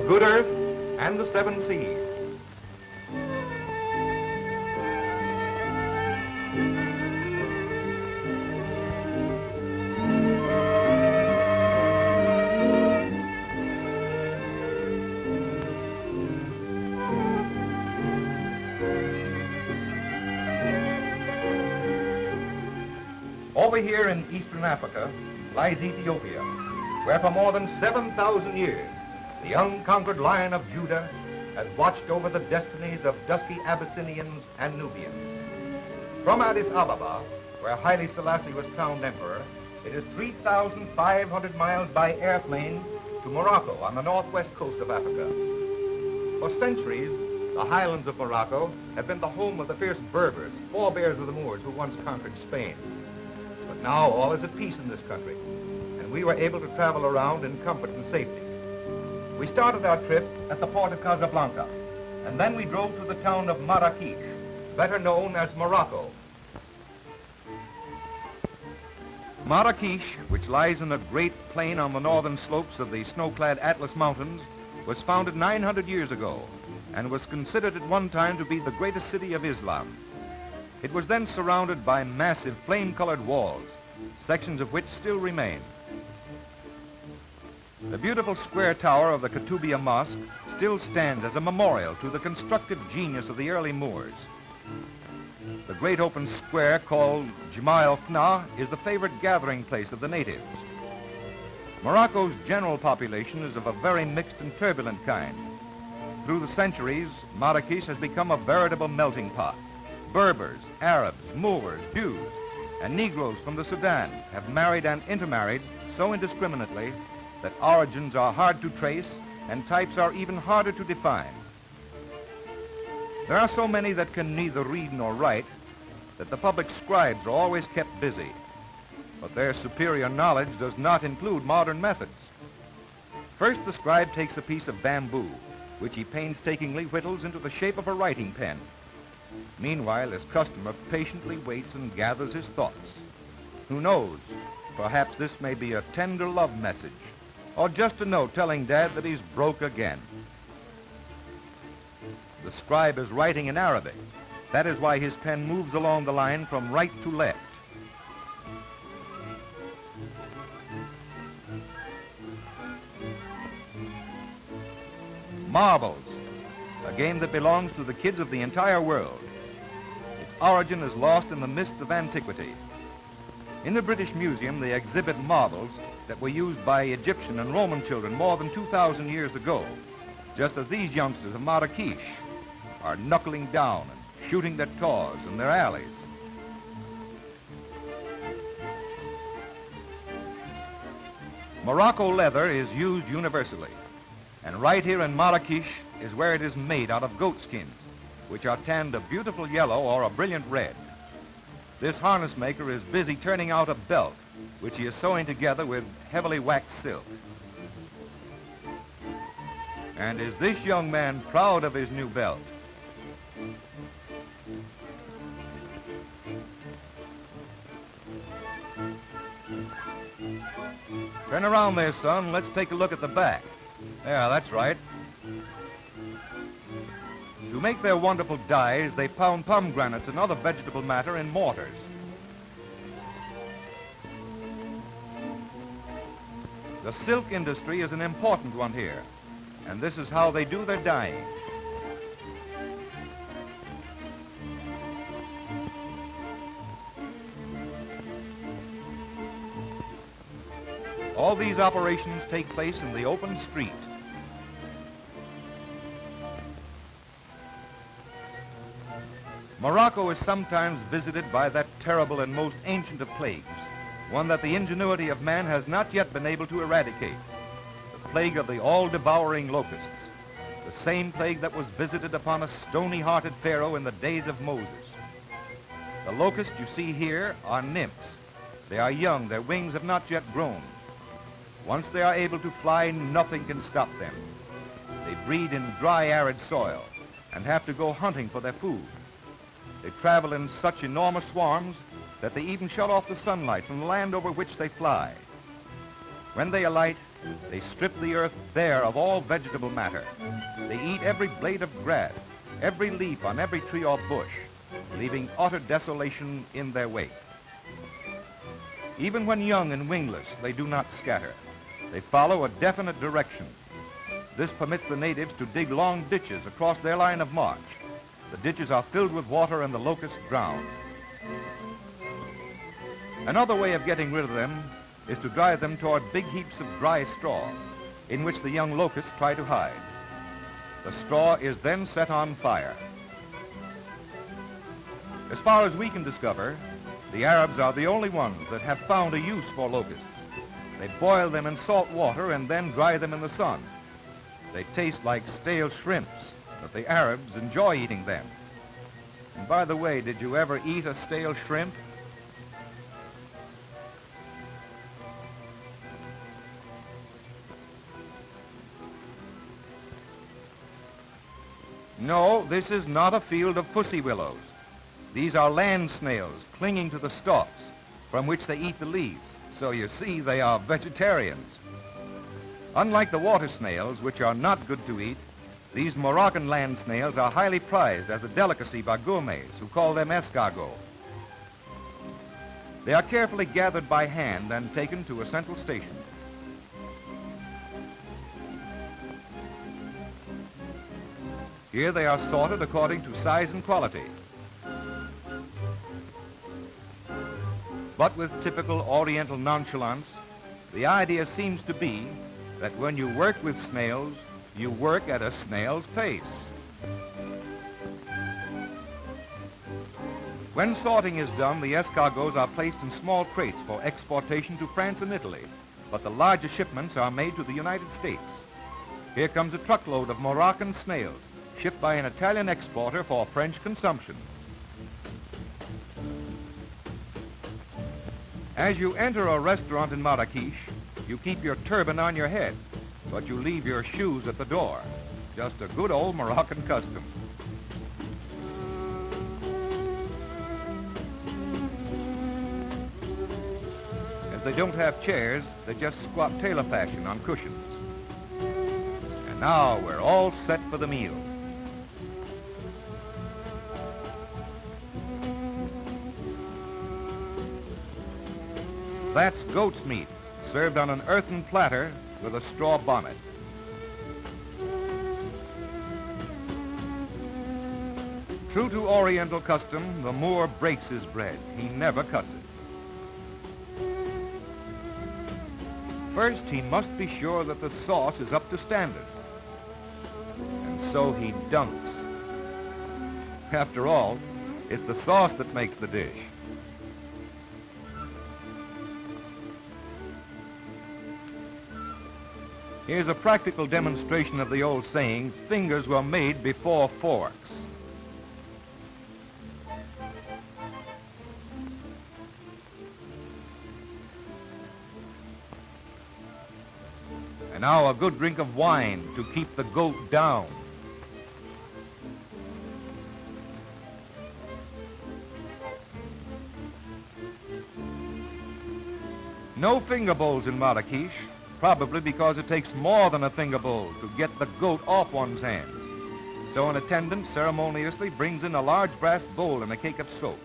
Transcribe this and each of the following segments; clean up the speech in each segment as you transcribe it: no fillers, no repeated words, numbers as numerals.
good earth, and the seven seas. Over here in eastern Africa lies Ethiopia, where for more than 7,000 years, the unconquered Lion of Judah has watched over the destinies of dusky Abyssinians and Nubians. From Addis Ababa, where Haile Selassie was crowned emperor, it is 3,500 miles by airplane to Morocco on the northwest coast of Africa. For centuries, the highlands of Morocco have been the home of the fierce Berbers, forebears of the Moors who once conquered Spain. But now all is at peace in this country, and we were able to travel around in comfort and safety. We started our trip at the port of Casablanca, and then we drove to the town of Marrakech, better known as Morocco. Marrakech, which lies in a great plain on the northern slopes of the snow-clad Atlas Mountains, was founded 900 years ago and was considered at one time to be the greatest city of Islam. It was then surrounded by massive flame-colored walls, sections of which still remain. The beautiful square tower of the Koutoubia Mosque still stands as a memorial to the constructive genius of the early Moors. The great open square called Jama el-Fna is the favorite gathering place of the natives. Morocco's general population is of a very mixed and turbulent kind. Through the centuries, Marrakech has become a veritable melting pot. Berbers, Arabs, Moors, Jews, and Negroes from the Sudan have married and intermarried so indiscriminately that origins are hard to trace and types are even harder to define. There are so many that can neither read nor write that the public scribes are always kept busy, but their superior knowledge does not include modern methods. First, the scribe takes a piece of bamboo, which he painstakingly whittles into the shape of a writing pen. Meanwhile, his customer patiently waits and gathers his thoughts. Who knows, perhaps this may be a tender love message, or just a note telling Dad that he's broke again. The scribe is writing in Arabic. That is why his pen moves along the line from right to left. Marbles, a game that belongs to the kids of the entire world. Its origin is lost in the mists of antiquity. In the British Museum, they exhibit marbles that were used by Egyptian and Roman children more than 2,000 years ago, just as these youngsters of Marrakech are knuckling down and shooting their toys in their alleys. Morocco leather is used universally, and right here in Marrakech is where it is made out of goat skins, which are tanned a beautiful yellow or a brilliant red. This harness maker is busy turning out a belt, which he is sewing together with heavily waxed silk. And is this young man proud of his new belt? Turn around there, son. Let's take a look at the back. Yeah, that's right. To make their wonderful dyes, they pound pomegranates and other vegetable matter in mortars. The silk industry is an important one here, and this is how they do their dyeing. All these operations take place in the open street. Morocco is sometimes visited by that terrible and most ancient of plagues, one that the ingenuity of man has not yet been able to eradicate, the plague of the all-devouring locusts, the same plague that was visited upon a stony-hearted Pharaoh in the days of Moses. The locusts you see here are nymphs. They are young, their wings have not yet grown. Once they are able to fly, nothing can stop them. They breed in dry, arid soil and have to go hunting for their food. They travel in such enormous swarms that they even shut off the sunlight from the land over which they fly. When they alight, They strip the earth bare of all vegetable matter. They eat every blade of grass, every leaf on every tree or bush, leaving utter desolation in their wake. Even when young and wingless, they do not scatter. They follow a definite direction. This permits the natives to dig long ditches across their line of march. The ditches are filled with water and the locusts drown. Another way of getting rid of them is to drive them toward big heaps of dry straw, in which the young locusts try to hide. The straw is then set on fire. As far as we can discover, the Arabs are the only ones that have found a use for locusts. They boil them in salt water and then dry them in the sun. They taste like stale shrimps, but the Arabs enjoy eating them. And by the way, did you ever eat a stale shrimp? No, this is not a field of pussy willows. These are land snails clinging to the stalks from which they eat the leaves. So you see, they are vegetarians. Unlike the water snails, which are not good to eat, these Moroccan land snails are highly prized as a delicacy by gourmets who call them escargots. They are carefully gathered by hand and taken to a central station. Here they are sorted according to size and quality. But with typical Oriental nonchalance, the idea seems to be that when you work with snails, you work at a snail's pace. When sorting is done, the escargots are placed in small crates for exportation to France and Italy, but the larger shipments are made to the United States. Here comes a truckload of Moroccan snails, shipped by an Italian exporter for French consumption. As you enter a restaurant in Marrakech, you keep your turban on your head, but you leave your shoes at the door. Just a good old Moroccan custom. As they don't have chairs, they just squat tailor fashion on cushions. And now we're all set for the meal. That's goat's meat, served on an earthen platter with a straw bonnet. True to Oriental custom, the Moor breaks his bread. He never cuts it. First, he must be sure that the sauce is up to standard. And so he dunks. After all, it's the sauce that makes the dish. Here's a practical demonstration of the old saying, fingers were made before forks. And now a good drink of wine to keep the goat down. No finger bowls in Marrakech, probably because it takes more than a finger bowl to get the goat off one's hands. So an attendant ceremoniously brings in a large brass bowl and a cake of soap.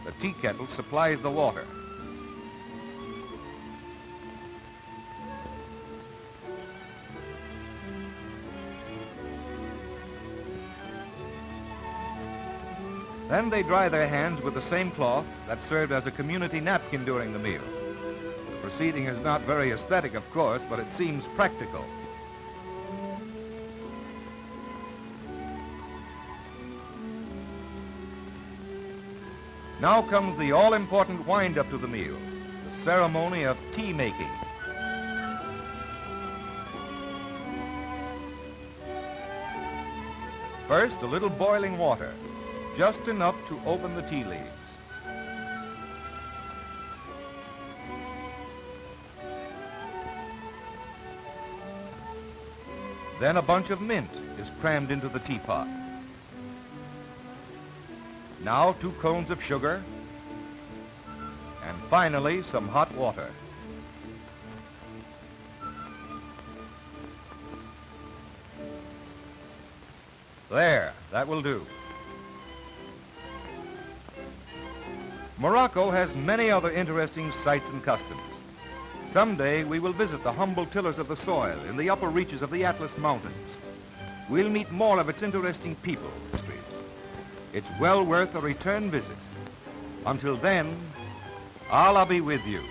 The tea kettle supplies the water. Then they dry their hands with the same cloth that served as a community napkin during the meal. The proceeding is not very aesthetic, of course, but it seems practical. Now comes the all-important wind-up to the meal, the ceremony of tea making. First, a little boiling water, just enough to open the tea leaves. Then a bunch of mint is crammed into the teapot. Now 2 cones of sugar, and finally some hot water. There, that will do. Morocco has many other interesting sights and customs. Someday we will visit the humble tillers of the soil in the upper reaches of the Atlas Mountains. We'll meet more of its interesting people, histories. It's well worth a return visit. Until then, Allah be with you.